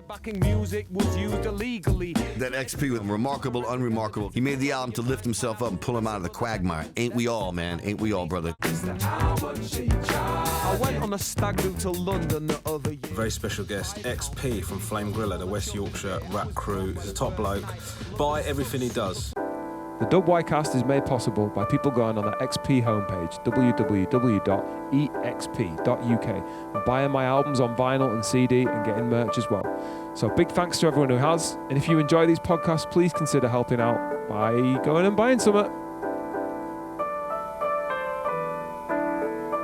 backing music was used illegally. That XP was remarkable, unremarkable. He made the album to lift himself up and pull him out of the quagmire. Ain't we all, man? Ain't we all, brother? I went on a stag do to London the other year. Very special guest, XP from Flame Griller, the West Yorkshire rap crew. He's a top bloke. Buy everything he does. The WYcast is made possible by people going on the XP homepage, www.exp.uk, and buying my albums on vinyl and CD and getting merch as well. So big thanks to everyone who has, and if you enjoy these podcasts, please consider helping out by going and buying some.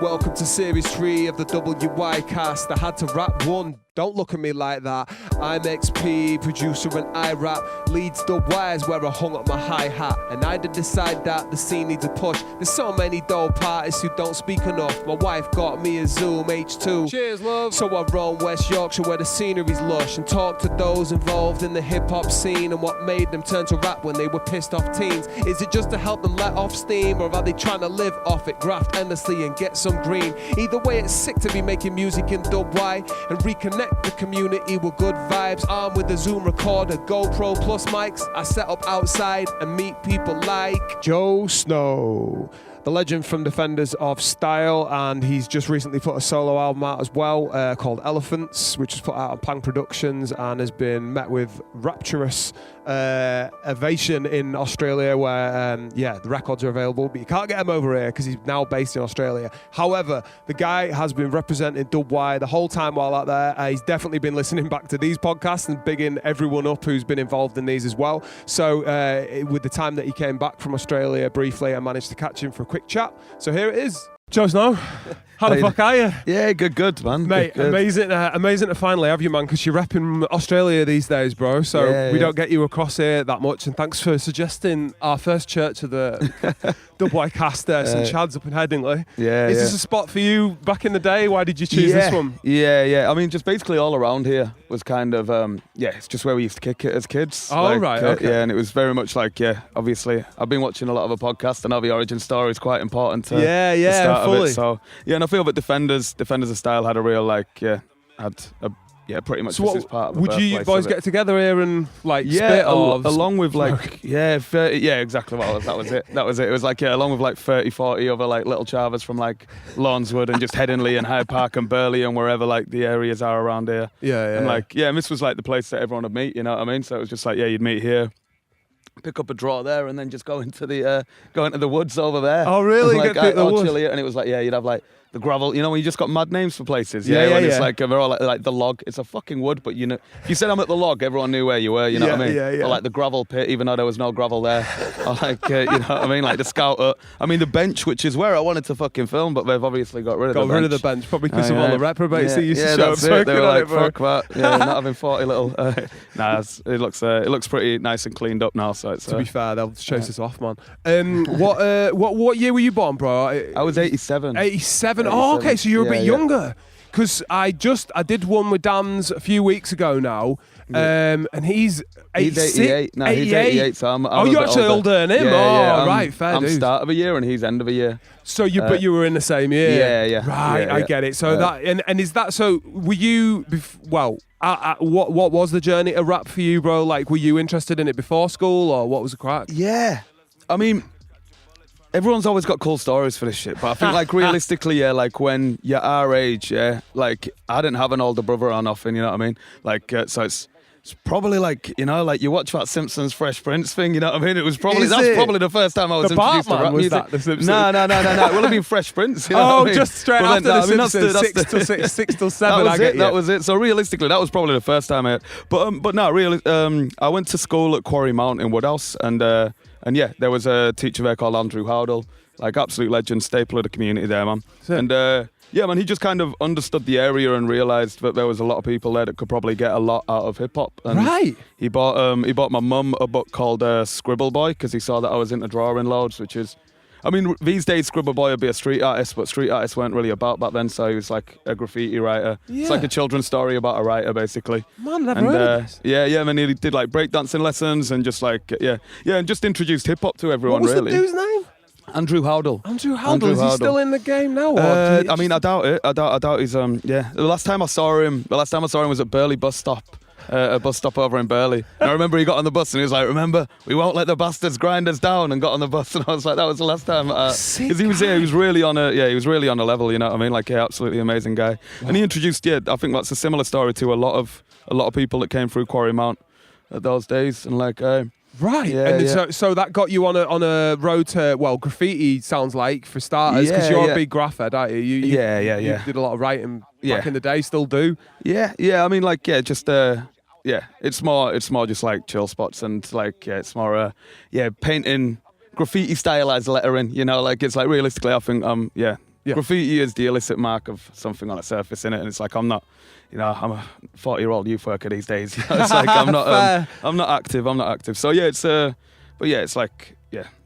Welcome to Series 3 of the WYcast. I had to rap one. Don't look at me like that. I'm XP, producer, and I rap. Leads the wires where I hung up my hi-hat. And I did decide that the scene needs a push. There's so many dope artists who don't speak enough. My wife got me a Zoom H2. Cheers, love. So I roam West Yorkshire where the scenery's lush and talk to those involved in the hip-hop scene and what made them turn to rap when they were pissed off teens. Is it just to help them let off steam, or are they trying to live off it, graft endlessly and get some green? Either way, it's sick to be making music in dub-Y and reconnect the community with good vibes. Armed with a Zoom recorder, GoPro plus mics, I set up outside and meet people like Joe Snow, the legend from Defenders of Style, and he's just recently put a solo album out as well called Elephants, which was put out on Pang Productions and has been met with rapturous ovation in Australia, where the records are available, but you can't get them over here because he's now based in Australia. However, the guy has been representing dub-Y the whole time while out there. He's definitely been listening back to these podcasts and bigging everyone up who's been involved in these as well. So with the time that he came back from Australia briefly, I managed to catch him for a quick chat. So here it is. Joe Snow, how the fuck are you? Yeah, good, man. Mate, good. Amazing to finally have you, man, because you're repping Australia these days, bro. So we don't get you across here that much. And thanks for suggesting our first church of the WYcast there, St Chad's up in Headingley. Is this a spot for you back in the day? Why did you choose this one? Yeah. I mean, just basically all around here was kind of, it's just where we used to kick it as kids. Oh, right, okay. Yeah, and it was very much like, obviously, I've been watching a lot of a podcast and now the origin story is quite important to the start fully. of it. So, and I feel that Defenders of Style had a real, pretty much so this is part of the would you boys get together here and spit along with exactly what that was it. It was along with 30, 40 other little chavas from Lawnswood and just Headingley and Hyde Park and Burley and wherever the areas are around here. And and this was the place that everyone would meet, you know what I mean? So it was just you'd meet here, pick up a draw there, and then just go into the woods over there. Oh really? And, and it was you'd have the gravel, you know, when you just got mad names for places. It's they're all like the log. It's a fucking wood, but you know, if you said I'm at the log, everyone knew where you were. You know what I mean? Or the gravel pit, even though there was no gravel there. Or you know what I mean? The scout hut. I mean, the bench, which is where I wanted to fucking film, but they've obviously got rid of the bench. Got rid of the bench, probably because of all the reprobates that used to show that's up. It. They were fuck that. Yeah, not having 40 little. It looks pretty nice and cleaned up now. So it's, to be fair, they'll chase us off, man. What year were you born, bro? I was 87. 87. Oh, okay. So you're a bit younger, because I did one with Dan's a few weeks ago now, and he's 88. No, he's 88. So I'm you're actually older than him. Right, fair. I'm start of a year and he's end of a year. So but you were in the same year. Yeah. Right, I get it. So that and is that so? Were you what was the journey to rap for you, bro? Were you interested in it before school, or what was the crack? Yeah, I mean, everyone's always got cool stories for this shit, but I think realistically, when you're our age, I didn't have an older brother or nothing, you know what I mean? So it's probably you watch that Simpsons Fresh Prince thing, you know what I mean? It was probably probably the first time I was introduced to rap music. That the Simpsons? No. It would have been Fresh Prince. You know what I mean? Just straight after the Simpsons, 6 till 7. That was it. So realistically, that was probably the first time I had. But no, really, I went to school at Quarry Mount in Woodhouse, and there was a teacher there called Andrew Howdell, absolute legend, staple of the community there, man. And he just kind of understood the area and realised that there was a lot of people there that could probably get a lot out of hip hop. Right. He bought my mum a book called Scribble Boy, because he saw that I was into drawing loads, which is, I mean, these days Scribble Boy would be a street artist, but street artists weren't really about back then, so he was a graffiti writer. Yeah. It's a children's story about a writer, basically. Man, never heard of this. And then he did breakdancing lessons and just and just introduced hip hop to everyone. What was really. the dude's name? Andrew Howdell. Andrew Howdell. Is he still in the game now? I mean, I doubt it. I doubt he's. The last time I saw him was at Burley bus stop. a bus stop over in Burley. And I remember he got on the bus and he was like, "Remember, we won't let the bastards grind us down," and got on the bus. And I was like, that was the last time. Because he was really on a level, you know what I mean? Like, yeah, absolutely amazing guy. And he introduced, I think that's a similar story to a lot of people that came through Quarry Mount at those days. And like, right, yeah, and yeah. so that got you on a road to, well, graffiti sounds like, for starters, because you're a big graph head, aren't you? You did a lot of writing back in the day, still do. Yeah. I mean, like, just it's more just like chill spots and like it's more painting graffiti stylized lettering. You know, like it's like realistically, I think graffiti is the illicit mark of something on a surface in it, and it's like I'm not. You know, I'm a 40-year-old youth worker these days. You know, it's like I'm not active. So yeah, it's like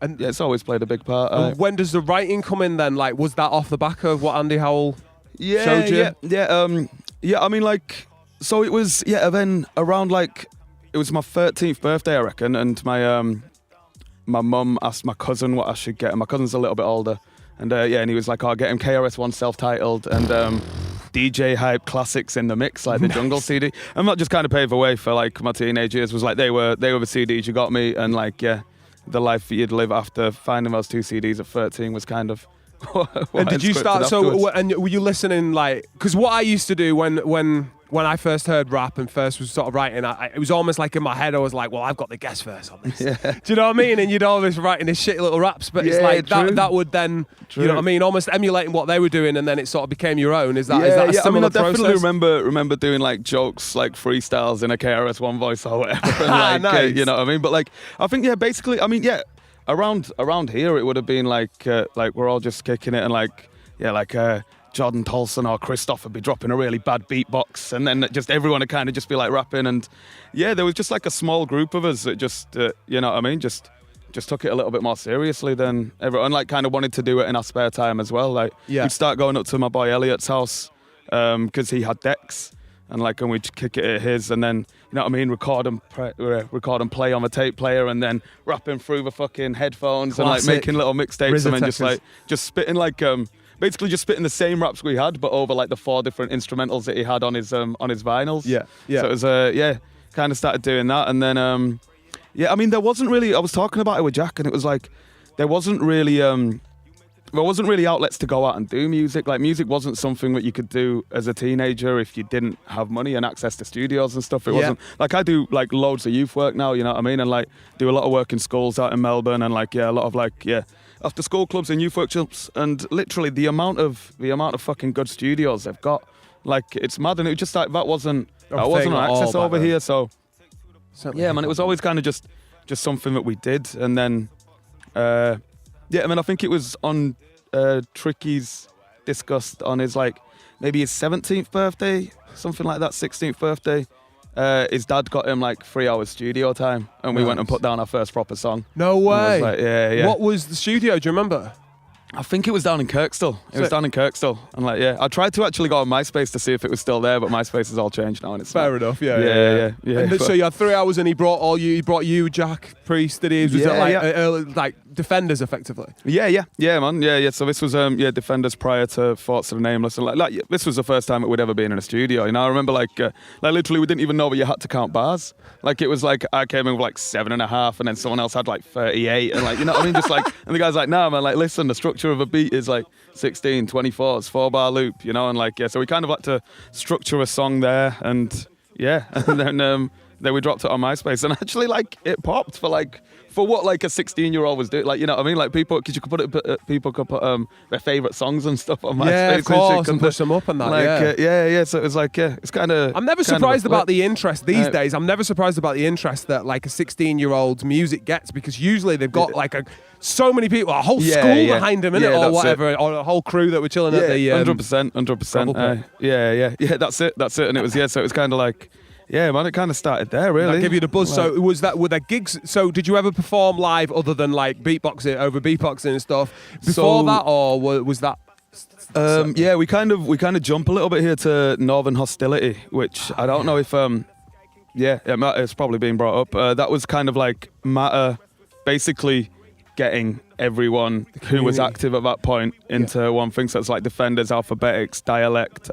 it's always played a big part. When does the writing come in then? Like, was that off the back of what Andy Howell showed you? Yeah. I mean, like, so it was then around like it was my 13th birthday, I reckon, and my mum asked my cousin what I should get, and my cousin's a little bit older, and and he was like, "I'll get him KRS-One self-titled and." DJ Hype classics in the mix, like the Jungle CD. I'm not just kind of paved the way for like my teenage years. Was like they were the CDs you got me, and like the life that you'd live after finding those 2 CDs at 13 was kind of. And did you start? And were you listening like? Because what I used to do when I first heard rap and first was sort of writing, it was almost like in my head I was like, well, I've got the guest verse on this. Yeah. Do you know what I mean? And you'd always writing these shitty little raps, but it's like that would then, you know what I mean, almost emulating what they were doing, and then it sort of became your own. Is that a similar process? I definitely remember doing like jokes, like freestyles in a KRS-One voice or whatever. And, like, nice. You know what I mean? But like, I think basically, I mean, around here it would have been like we're all just kicking it and like Jordan Tolson or Christoph would be dropping a really bad beatbox, and then just everyone would kind of just be like rapping, and there was just like a small group of us that just you know what I mean, just took it a little bit more seriously than everyone, like kind of wanted to do it in our spare time as well. Like we'd start going up to my boy Elliot's house because he had decks, and like and we'd kick it at his, and then you know what I mean, record and play on the tape player, and then rapping through the fucking headphones. Classic. And like making little mixtapes and then just spitting like basically just spitting the same raps we had, but over like the 4 different instrumentals that he had on his vinyls. Yeah. So it was kind of started doing that, and then I mean there wasn't really. I was talking about it with Jack, and it was like there wasn't really outlets to go out and do music. Like music wasn't something that you could do as a teenager if you didn't have money and access to studios and stuff. It wasn't like I do like loads of youth work now, you know what I mean, and like do a lot of work in schools out in Melbourne, and like a lot of like after school clubs and youth workshops, and literally the amount of fucking good studios they've got, like it's mad. And it was just like that wasn't on access over here. So man, it was always kind of just something that we did. And then I mean I think it was on Tricky's discussed on his like maybe his 17th birthday, something like that, 16th birthday. His dad got him like 3 hours studio time, and we went and put down our first proper song. No way. Like, What was the studio? Do you remember? I think it was down in Kirkstall. And like, I tried to actually go on MySpace to see if it was still there, but MySpace has all changed now, and it's fair enough. Yeah. And so you had 3 hours, and he brought you, Jack, Priest, did he? Was it like Defenders, effectively? Yeah, man. Yeah. So this was Defenders prior to Thoughts of the Nameless, and like this was the first time that we'd ever been in a studio. You know, I remember like literally we didn't even know that you had to count bars. Like it was like I came in with like 7.5, and then someone else had like 38, and like you know what I mean, just like, and the guy's like, nah, man, like listen, the structure of a beat is like 16, 24s, 4-bar loop, you know, and like so we kind of had to structure a song there, and and then we dropped it on MySpace, and actually like it popped for what like a 16-year-old was doing, like you know what I mean, like people could put their favorite songs and stuff on MySpace, of course, and push them up and that, like, so it was like it's kind of. I'm never surprised about the interest these days. I'm never surprised about the interest that like a 16-year-old's music gets, because usually they've got like so many people, a whole school behind them, innit, or whatever, or a whole crew that were chilling at the 100%. That's it, and it was so it was kind of like. Yeah, man, it kind of started there, really. That gave you the buzz. Like, so were there gigs? So did you ever perform live other than like beatboxing and stuff before that, or was that? We kind of jump a little bit here to Northern Hostility, which I don't know if it's probably been brought up. That was kind of like Matter, basically getting everyone who was active at that point into one thing. So it's like Defenders, Alphabetics, Dialect.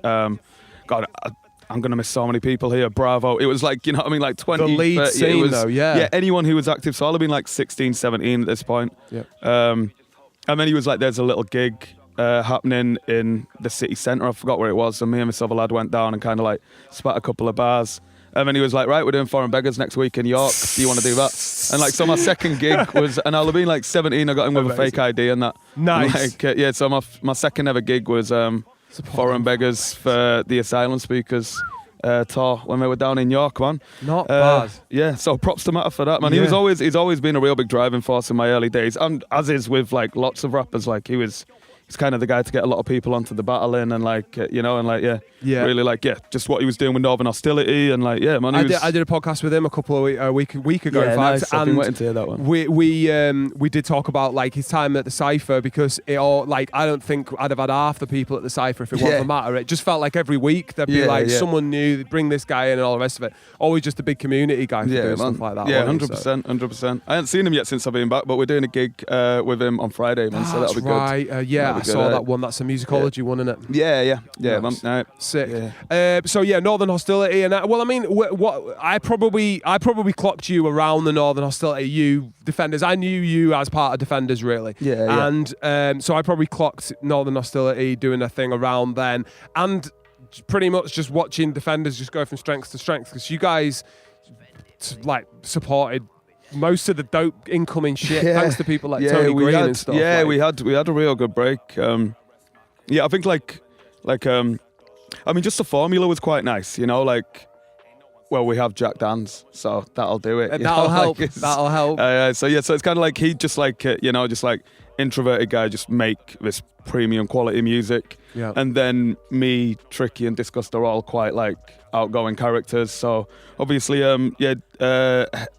I'm gonna miss so many people here. Bravo. It was like, you know what I mean, like 20. The lead 30, scene, it was, though, yeah. Yeah, anyone who was active. So I'll have been like 16, 17 at this point. Yeah. And then he was like, there's a little gig happening in the city centre. I forgot where it was. So me and my other lad went down and kind of like spat a couple of bars. And then he was like, right, we're doing Foreign Beggars next week in York. Do you want to do that? And like, so my second gig was, and I'll have been like 17. I got in with a fake ID and that. Nice. Like, yeah, so my second ever gig was Foreign Beggars for the Asylum Speakers tour when we were down in York, man. Not bad. Yeah, so props to Matter for that, man. He's always been a real big driving force in my early days, and as is with like lots of rappers. Like he's kind of the guy to get a lot of people onto the battling and like you know, and like really like just what he was doing with Northern Hostility and like man. I did a podcast with him a week ago. Yeah, in fact, nice. I've been and waiting to hear that one. We did talk about like his time at the Cypher, because it all like I don't think I'd have had half the people at the Cypher if it wasn't for Matter. It just felt like every week there'd be like someone new, they'd bring this guy in and all the rest of it. Always just a big community guy for doing stuff like that. Yeah, 100%. I haven't seen him yet since I've been back, but we're doing a gig with him on Friday, man. So that'll be good. Right. I saw that one. That's a musicology one, isn't it? Yeah. Nice. Man, Sick. Yeah. So Northern Hostility, and well, I mean, what I probably clocked you around the Northern Hostility. You Defenders, I knew you as part of Defenders, really. Yeah. And so I probably clocked Northern Hostility doing a thing around then, and pretty much just watching Defenders just go from strength to strength, because you guys like supported most of the dope incoming shit, thanks to people like Tony Green and stuff. Yeah, like, we had a real good break. I think like I mean, just the formula was quite nice, you know, like, well, we have Jack Dans, so that'll do it. That'll help. That'll help. So it's kind of like he just like, just like introverted guy, just make this premium quality music. Yeah. And then me, Tricky and Disgust are all quite like outgoing characters. So obviously,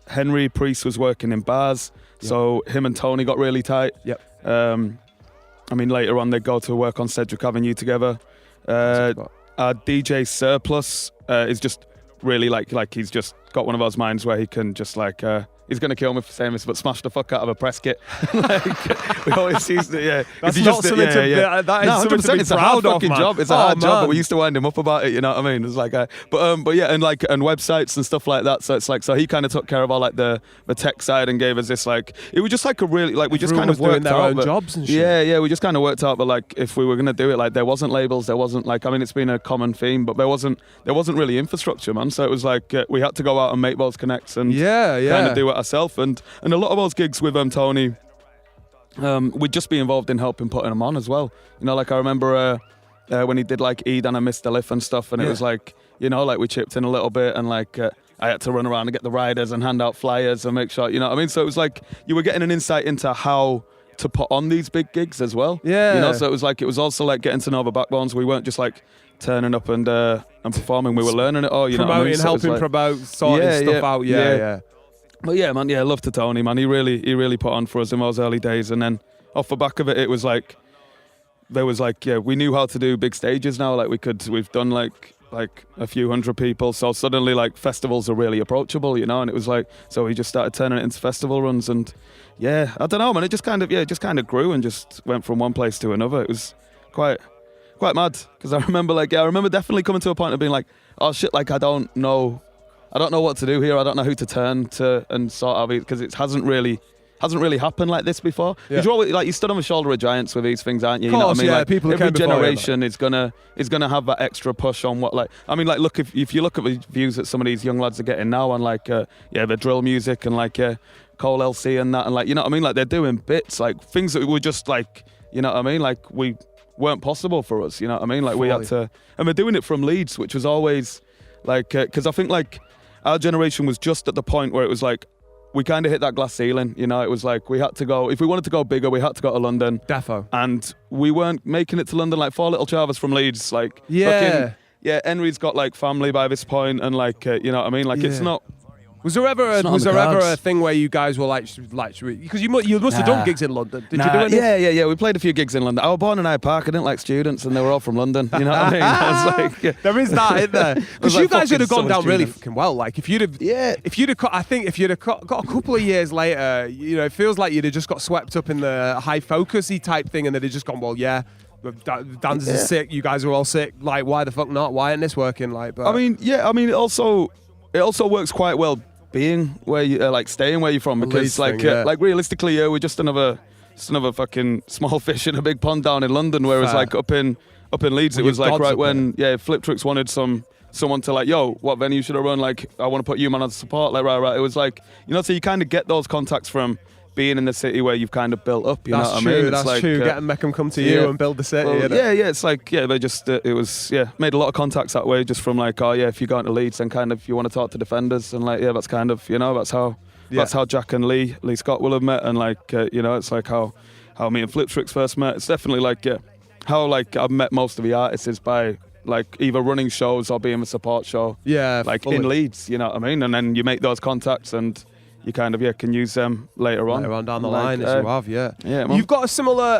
Henry Priest was working in bars. Yep. So him and Tony got really tight. Yep. I mean, later on, they go to work on Cedric Avenue together. Our DJ Surplus is just really like he's just got one of those minds where he can just like he's gonna kill me for saying this, but smash the fuck out of a press kit. Like, we always used to, That's not something to be, that is something to be it's a proud hard of, fucking man. job. It's a hard job, but we used to wind him up about it. You know what I mean? It's like, and websites and stuff like that. So it's like, so he kind of took care of all like the tech side and gave us this like, it was just like a really like we just kind of worked their out own jobs and shit. Yeah, we just kind of worked out, but like if we were gonna do it, like there wasn't labels, there wasn't like, I mean, it's been a common theme, but there wasn't really infrastructure, man. So it was like we had to go out and make those connects and kind of do it ourselves. And a lot of those gigs with Tony, we'd just be involved in helping putting them on as well. You know, like I remember when he did like Eden and Mr. Liff and stuff, and it was like, you know, like we chipped in a little bit, and like I had to run around and get the riders and hand out flyers and make sure, you know what I mean? So it was like you were getting an insight into how to put on these big gigs as well. Yeah. You know, so it was also like getting to know the backbones. We weren't just like turning up and performing. We were learning it all, you know what I mean? So helping like, promote, sorting stuff out. Yeah. But yeah, man, love to Tony, man. He really put on for us in those early days. And then off the back of it, it was like, there was like, we knew how to do big stages now. Like we've done like a few hundred people. So suddenly like festivals are really approachable, you know? And it was like, so we just started turning it into festival runs. And I don't know, man. It just kind of grew and just went from one place to another. It was quite mad. Because I remember definitely coming to a point of being like, oh shit, like I don't know what to do here. I don't know who to turn to and sort of, because it hasn't really happened like this before. Because you're always, like, you stood on the shoulder of giants with these things, aren't you? Of course, you know what I mean? Like, people every generation is gonna have that extra push on what, like, I mean, like, look, if you look at the views that some of these young lads are getting now on like the drill music and like Cole LC and that, and like, you know what I mean? Like they're doing bits, like things that were just like, you know what I mean? Like we weren't possible for us, you know what I mean? Like we had to, and we're doing it from Leeds, which was always like, because I think like our generation was just at the point where it was like, we kind of hit that glass ceiling, you know. It was like we had to go, if we wanted to go bigger, we had to go to London. Defo. And we weren't making it to London. Like 4 little chavas from Leeds, like Henry's got like family by this point, and like you know what I mean. Like it's not. Was there ever a thing where you guys were like because you must have done gigs in London? Did you do any? Yeah. We played a few gigs in London. I was born in Hyde Park. I didn't like students, and they were all from London. You know what I mean? I was like, there is that, isn't there? Because you guys would have gone down really fucking well. Like if you'd have got a couple of years later, you know, it feels like you'd have just got swept up in the high focusy type thing, and they'd have just gone, well, yeah. dancers are sick, you guys are all sick. Like, why the fuck not? Why isn't this working? Like, but I mean, it also works quite well being where you like staying where you're from, because like realistically, we're just another fucking small fish in a big pond down in London. Whereas like up in Leeds, it was like right when Flip Tricks wanted someone to like, yo, what venue should I run? Like, I want to put you man on support. Like, right. It was like, so you kind of get those contacts from being in the city where you've kind of built up. You know what I mean? That's like, true. Getting Meckham come to you and build the city. Well, it's like, they just, it was, made a lot of contacts that way, just from like, if you go into Leeds, then kind of you want to talk to defenders, and like, that's kind of, that's how Jack and Lee Scott will have met, and like, it's like how me and Flip Tricks first met. It's definitely like, how like I've met most of the artists is by like either running shows or being a support show. Yeah, like fully. In Leeds, you know what I mean? And then you make those contacts and you kind of can use them later on down the line, as you have. Man. You've got a similar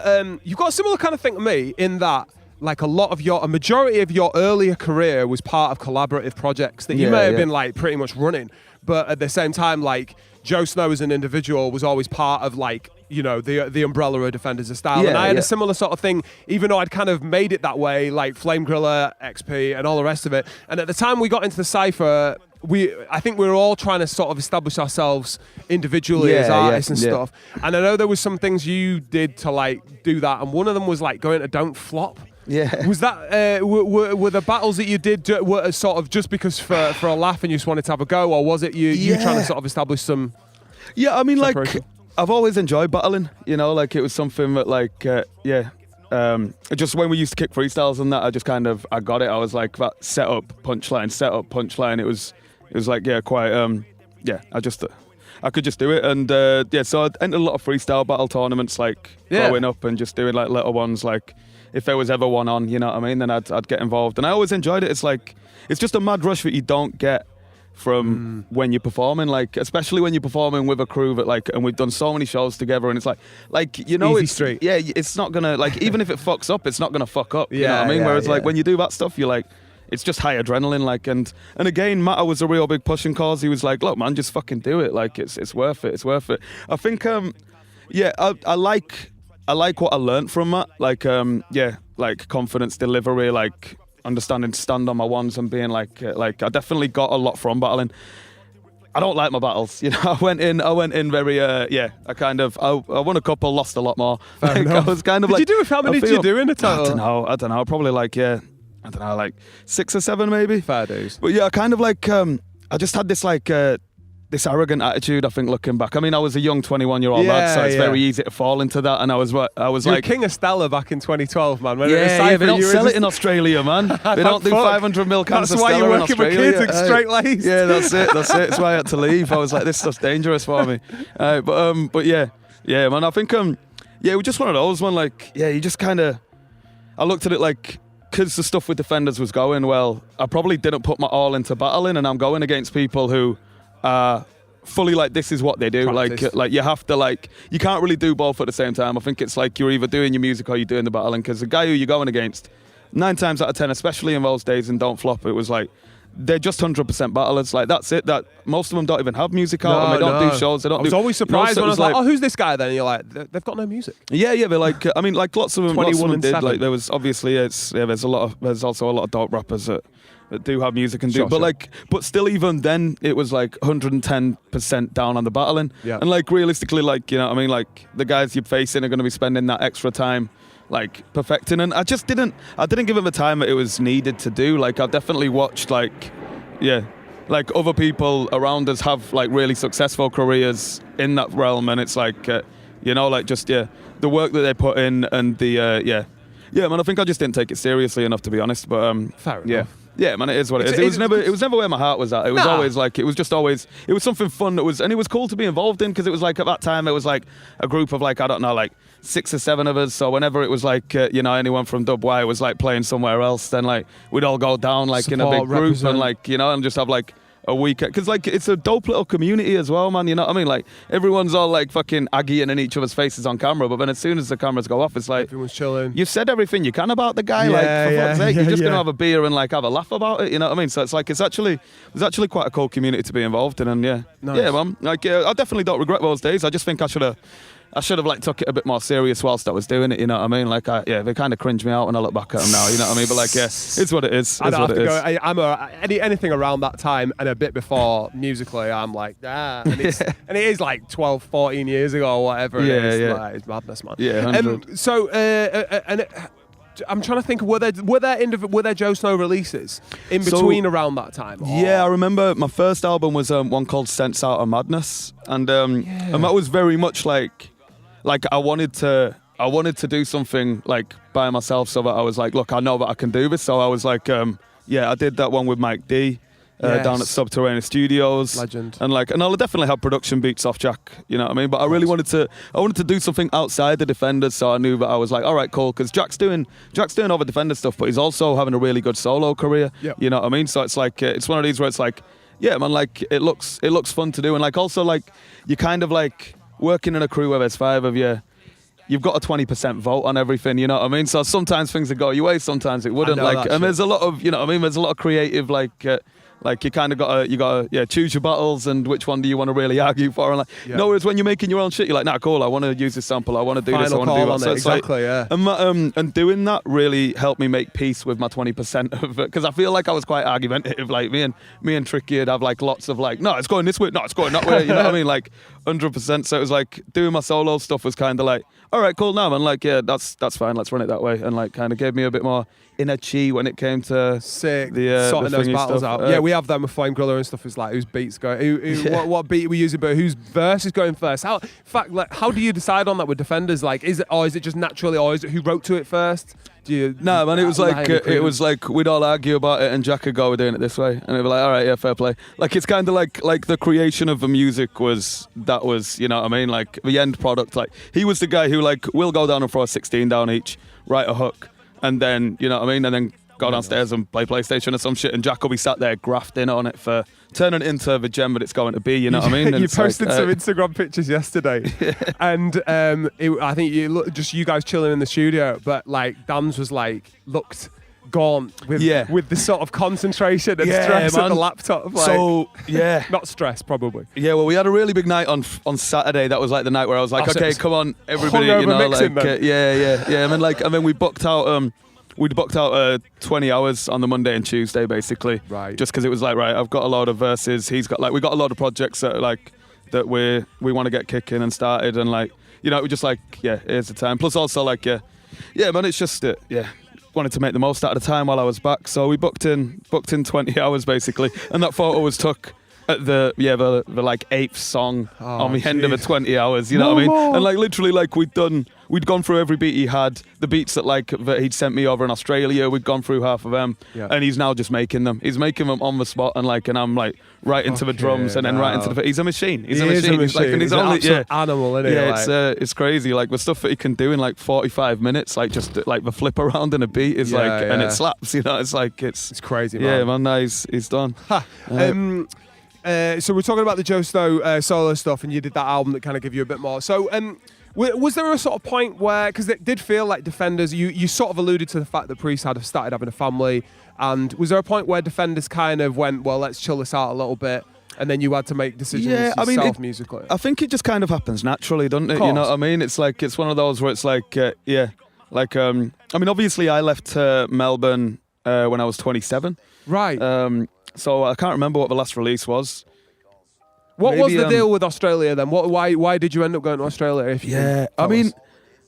kind of thing to me in that like a majority of your earlier career was part of collaborative projects that you may have been like pretty much running, but at the same time, like Joe Snow as an individual was always part of like, the umbrella of Defenders of Style. And I had a similar sort of thing, even though I'd kind of made it that way, like Flame Griller, ExP, and all the rest of it. And at the time we got into the cypher, I think we were all trying to sort of establish ourselves individually as artists and stuff. And I know there was some things you did to like do that, and one of them was like going to Don't Flop. Yeah. Was that were the battles that you did were sort of just because for a laugh and you just wanted to have a go, or was it you trying to sort of establish some? Yeah, I mean, separation? like I've always enjoyed battling. Like it was something that like just when we used to kick freestyles and that, I got it. I was like that set up punchline. It was like quite I could just do it, and so I'd entered a lot of freestyle battle tournaments like growing up, and just doing like little ones, like if there was ever one on, you know what I mean, then I'd get involved, and I always enjoyed it. It's like, it's just a mad rush that you don't get from when you're performing, like especially when you're performing with a crew that like, and we've done so many shows together, and it's like easy street. It's not gonna like, even if it fucks up, it's not gonna fuck up, you know what I mean? Whereas like when you do that stuff, you're like, it's just high adrenaline, like, and again, Matt was a real big pushing cause. He was like, look man, just fucking do it, like it's worth it. I think I like what I learned from Matt, like like confidence, delivery, like understanding to stand on my ones, and being like I definitely got a lot from battling. I don't like my battles, I went in very I won a couple, lost a lot more. Like, I was kind of did you do it? How many did you do in a total? I don't know, probably like like 6 or 7 maybe. Fair dues. But I kind of like I just had this like this arrogant attitude, I think, looking back. I mean, I was a young 21-year-old lad, so it's very easy to fall into that. And I was You're like King of Stella back in 2012, man. When they don't sell it in Australia, man. They don't do 500 mil cans of Stella in Australia. That's why you're working with kids straight-laced. Yeah, that's it. That's why I had to leave. I was like, this stuff's dangerous for me. But yeah, man. I think it was just one of those, man. Like, you just kind of, I looked at it like, because the stuff with Defenders was going well, I probably didn't put my all into battling, and I'm going against people who fully like, this is what they do. Practice. Like you have to, like, you can't really do both at the same time. I think it's like you're either doing your music or you're doing the battling, because the guy who you're going against, 9 times out of 10, especially in those days in Don't Flop, it was like they're just 100% battlers. Like, that's it. That most of them don't even have music out, and they don't do shows. They don't. I was always surprised when I was like, oh, who's this guy then? And you're like, they've got no music. Yeah, they're like, I mean, like lots of them did. 7. Like, there was obviously there's also a lot of dope rappers that do have music and do, but still, even then, it was like 110% down on the battling. Yeah. And like realistically, like, you know what I mean, like the guys you're facing are going to be spending that extra time like perfecting, and I didn't give it the time that it was needed to do. Like, I've definitely watched like other people around us have like really successful careers in that realm, and it's like like just the work that they put in, and the man, I think I just didn't take it seriously enough, to be honest. But fair enough. Yeah, man, it is what it is. It was never where my heart was at. It was always like, it was something fun and it was cool to be involved in, because it was like, at that time, it was like a group of like, I don't know, like 6 or 7 of us. So whenever it was like, anyone from WY was like playing somewhere else, then like we'd all go down like in a big group, represent. And like, and just have like a weekend, because like it's a dope little community as well, man. You know what I mean? Like, everyone's all like fucking aggying in each other's faces on camera, but then as soon as the cameras go off, it's like everyone's chilling. You've said everything you can about the guy. Like, for fuck's sake, you're just gonna have a beer and like have a laugh about it. You know what I mean? So it's like, it's actually quite a cool community to be involved in, and nice. man. Like, I definitely don't regret those days. I just think I should have I should have like took it a bit more serious whilst I was doing it. You know what I mean? Like, they kind of cringe me out when I look back at them now. You know what I mean? But like, yeah, it's what it is. I It's don't what have it to is. go. I'm anything around that time and a bit before musically, I'm like, and, and it is like 12, 14 years ago or whatever. Yeah, it is. yeah. Like, it's madness, man. Yeah, 100. I'm trying to think. Were there Joe Snow releases in between around that time? Or? Yeah, I remember my first album was one called Sense Out of Madness, and that was very much like I wanted to do something like by myself, so that I was like, look, I know that I can do this. So I was like, I did that one with Mike D. Down at Subterranean Studios, Legend, and I'll definitely have production beats off Jack, you know what I mean. But I really wanted to do something outside the Defenders, so I knew that I was like, all right, cool, because Jack's doing all the Defender stuff, but he's also having a really good solo career, you know what I mean. So it's like it's one of these where it's like, yeah, man, like it looks fun to do, and like also like you kind of like working in a crew where there's 5 of you. You've got a 20% vote on everything, you know what I mean? So sometimes things would go your way, sometimes it wouldn't. And there's a lot of, you know what I mean? There's a lot of creative, like you kind of gotta choose your battles and which one do you want to really argue for. And no, whereas when you're making your own shit, you're like, nah, cool, I want to use this sample, I want to do this, I want to do that. So exactly, and doing that really helped me make peace with my 20% of it, because I feel like I was quite argumentative. Like me and Tricky would have like lots of like, no, it's going this way, no, it's going that way. You know what I mean? Like 100%. So it was like doing my solo stuff was kind of like, all right, cool, now, man. Like, yeah, that's fine. Let's run it that way, and like kind of gave me a bit more inner chi when it came to sick the sorting those thingy battles stuff. out. Yeah, we have them with Flame Griller and stuff. It's like whose beats going, what beat are we using, but whose verse is going first. How, in fact, like, how do you decide on that with Defenders? Like, is it just naturally, or is it who wrote to it first? No, man, it was like we'd all argue about it, and Jack would go, we're doing it this way, and it'd be like, all right, yeah, fair play. Like it's kind of like the creation of the music was, you know what I mean? Like the end product. Like he was the guy who like we'll go down and throw a 16 down each, write a hook, and then you know what I mean, and then go downstairs and play PlayStation or some shit, and Jack will be sat there grafting on it for turning it into the gem that it's going to be, you know what I mean? And you posted some Instagram pictures yesterday, and I think you guys chilling in the studio, but like Dan's was like looked gaunt with the sort of concentration and stress of the laptop. Like, so not stress probably. Yeah, well, we had a really big night on Saturday. That was like the night where I was like, okay, come on, everybody, you know, like and then we booked out. We'd booked out 20 hours on the Monday and Tuesday, basically. Right. Just because it was like, right, I've got a lot of verses. He's got we got a lot of projects that we want to get kicking and started, and like, you know, it was just like, yeah, here's the time. Plus also like, yeah, man, it's just wanted to make the most out of the time while I was back. So we booked in 20 hours basically, and that photo was took at the like 8th song on the end of the 20 hours, you know what I mean? And like literally like we'd gone through every beat he had, the beats that he'd sent me over in Australia, we'd gone through half of them, and he's now just making them. He's making them on the spot, and I'm like right into the drums and then right into he's a machine. He's a machine. He's like, and he's only animal, isn't he? Yeah, it's crazy. Like the stuff that he can do in like 45 minutes, like just like the flip around in a beat is and it slaps, you know. It's like it's crazy, man. Yeah, man, now he's done. So we're talking about the Joe Snow solo stuff, and you did that album that kind of gave you a bit more. So was there a sort of point where, because it did feel like Defenders, you sort of alluded to the fact that Priest had started having a family, and was there a point where Defenders kind of went, well, let's chill this out a little bit, and then you had to make decisions yourself musically? I think it just kind of happens naturally, doesn't it? You know what I mean? It's like, it's one of those where it's like, I mean, obviously I left Melbourne when I was 27. Right. So I can't remember what the last release was. What was the deal with Australia then? Why did you end up going to Australia? I mean,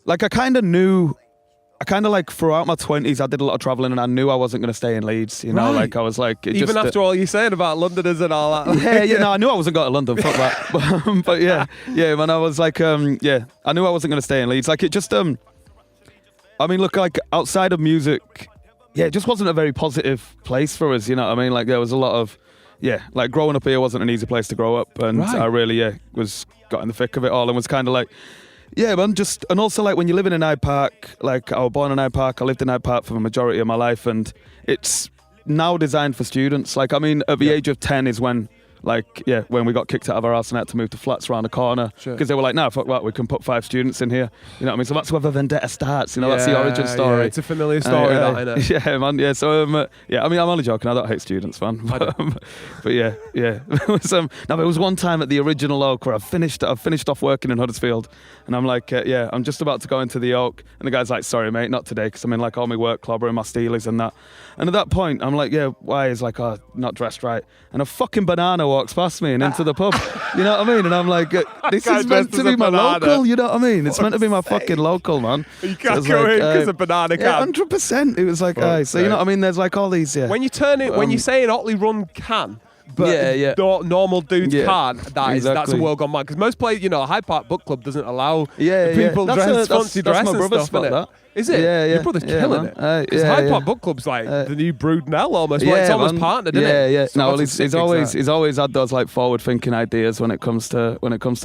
like I kind of like throughout my 20s I did a lot of travelling, and I knew I wasn't going to stay in Leeds, you know, like I was like... Even after all you're saying about Londoners and all that. I knew I wasn't going to London, fuck that. But yeah, man, I was like, I knew I wasn't going to stay in Leeds. Like it just, I mean, look, like outside of music... Yeah, it just wasn't a very positive place for us, you know what I mean? Like there was a lot of, like growing up here wasn't an easy place to grow up, and I really, got in the thick of it all and was kind of like, yeah, man, just, and also like when you're living in Hyde Park, like I was born in Hyde Park, I lived in Hyde Park for the majority of my life, and it's now designed for students. Like, I mean, at the age of 10 is when like, yeah, when we got kicked out of our house and had to move to flats around the corner, because they were like, no, fuck that, we can put 5 students in here. You know what I mean? So that's where the vendetta starts. You know, that's the origin story. Yeah, it's a familiar story, that, isn't it? Yeah, man. Yeah. So, yeah. I mean, I'm only joking. I don't hate students, man. But yeah. There was one time at the original Oak where I finished off working in Huddersfield, and I'm like, yeah, I'm just about to go into the Oak, and the guy's like, sorry, mate, not today, because I'm in like all my work clobber and my steelies and that. And at that point, I'm like, yeah, why? He's like, oh, not dressed right. And a fucking banana walks past me and into the pub. You know what I mean? And I'm like, this is meant to be my local. You know what I mean? It's meant to be my fucking local, man. You can't go in because a banana can. Yeah, 100%. It was like, so you know what I mean? There's like all these. When you turn it, when you say an hotly run can. But normal dudes can't. That's a world gone mad. Because most places, you know, Hyde Park Book Club doesn't allow people dress fancy dress my and brother's stuff. spot, that. Is it? Yeah, yeah. Your brother's killing it. Because Hyde Park Book Club's like the new Broodnell almost. Well, it's almost partnered, isn't it? Yeah. So no, he's always had those like forward thinking ideas when it comes to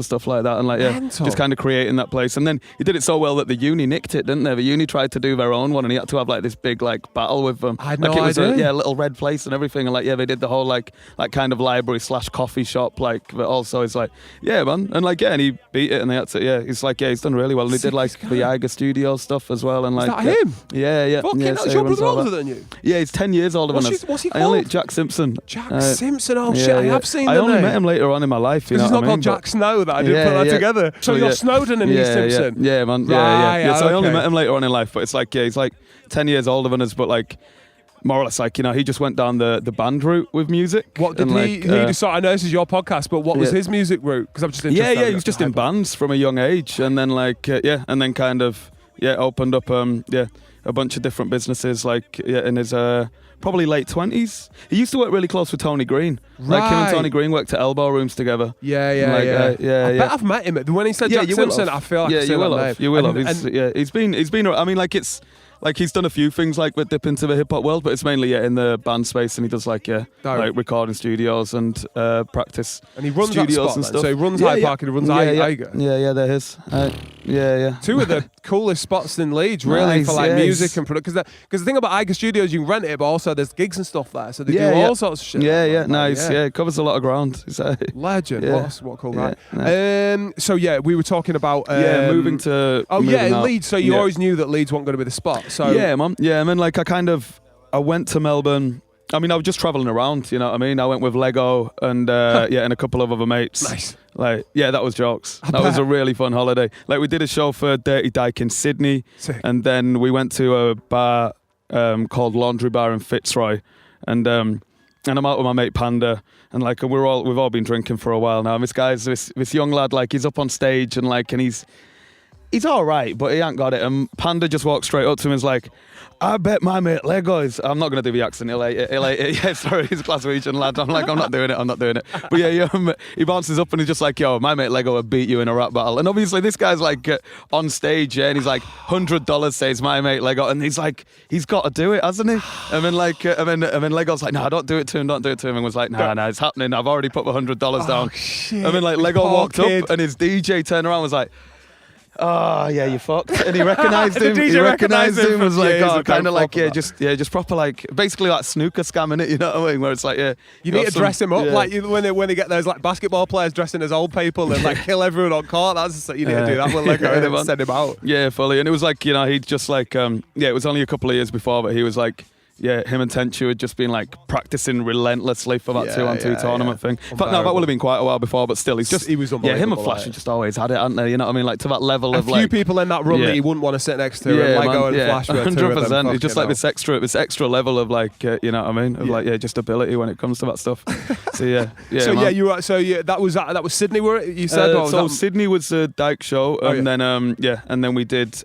stuff like that, and like just kind of creating that place. And then he did it so well that the uni nicked it, didn't they? The uni tried to do their own one, and he had to have like this big like battle with them. I had like no it was idea. a little red place and everything, and like they did the whole like kind of library / coffee shop, like, but also it's like man, and like and he beat it, and they had to he's like he's done really well, and he did like the Yiga Studio stuff as well, and like is that him? Yeah. Fucking hell, so is your brother older than you? Yeah, he's 10 years older than us. What's he called? Jack Simpson. Jack Simpson. Oh shit, I have seen. I only met him later on in my life. You know he's what not I mean? called Jack Snow. That I didn't put that together. So you're Snowden and he's Simpson. Yeah, man. Yeah. So I only met him later on in life, but it's like he's like 10 years older than us, but like. More or less, like, he just went down the band route with music. What did he decide? I know this is your podcast, but what was his music route? Because I'm just interested. Yeah, he was just in bands from a young age, and then like, and then kind of, opened up, a bunch of different businesses, like, in his probably late 20s. He used to work really close with Tony Green. Right. Like him and Tony Green worked at Elbow Rooms together. I bet I've met him. When he said Jack Simpson, I feel like you will have. You will have. He's been. I mean, like it's. Like he's done a few things like with dip into the hip hop world, but it's mainly in the band space, and he does like recording studios and practice. And he runs studios that spot, and stuff. So he runs Hyde Park and he runs Eiger. Yeah, they're his. Two of the coolest spots in Leeds, really, for like music and production. Because the thing about Eiger Studios, you can rent it, but also there's gigs and stuff there, so they do all sorts of shit. Nice. Yeah, it covers a lot of ground. Legend. What a cool guy. So we were talking about moving to. Leeds. So you always knew that Leeds wasn't going to be the spot. So man. Yeah, I mean, like I went to Melbourne. I mean, I was just traveling around. You know what I mean? I went with Lego and and a couple of other mates. Nice. Like, that was jokes. That was a really fun holiday. Like, we did a show for Dirty Dyke in Sydney. Sick. And then we went to a bar called Laundry Bar in Fitzroy, and I'm out with my mate Panda, and like we've all been drinking for a while now. And this guy's this young lad, like he's up on stage and like he's all right, but he ain't got it. And Panda just walked straight up to him and was like, I bet my mate Lego is. I'm not going to do the accent. He'll hate it. Yeah, sorry, he's a Glaswegian lad. I'm like, I'm not doing it. But he bounces up and he's just like, yo, my mate Lego would beat you in a rap battle. And obviously this guy's like on stage, and he's like, $100 says my mate Lego. And he's like, he's got to do it, hasn't he? And then Lego's like, no, don't do it to him. And was like, nah, it's happening. I've already put the $100 down. Shit. And then like Lego walked up and his DJ turned around and was like, oh yeah, you fucked. And he recognised him. The DJ recognised him. Was like, kind of like just proper like basically like snooker scamming it. You know what I mean? Where it's like you need to dress him up like when they get those like basketball players dressing as old people and like kill everyone on court. That's you need to do that with Lego and send him out. Yeah, fully. And it was like he'd just like it was only a couple of years before, but he was like. Yeah, him and Tenchu had just been like practicing relentlessly for that 2-on-2 tournament thing. In fact, no, that would have been quite a while before, but still, he was unbelievable. Yeah, him and Flash had just always had it, hadn't they? You know what I mean? Like to that level of like. A few people in that room that he wouldn't want to sit next to. Yeah, and Lego and Flash were 100%. It's just like this extra level of like, you know what I mean? Of like, just ability when it comes to that stuff. So that was Sydney, were it? You said. So Sydney was a Dyke show, and then and then we did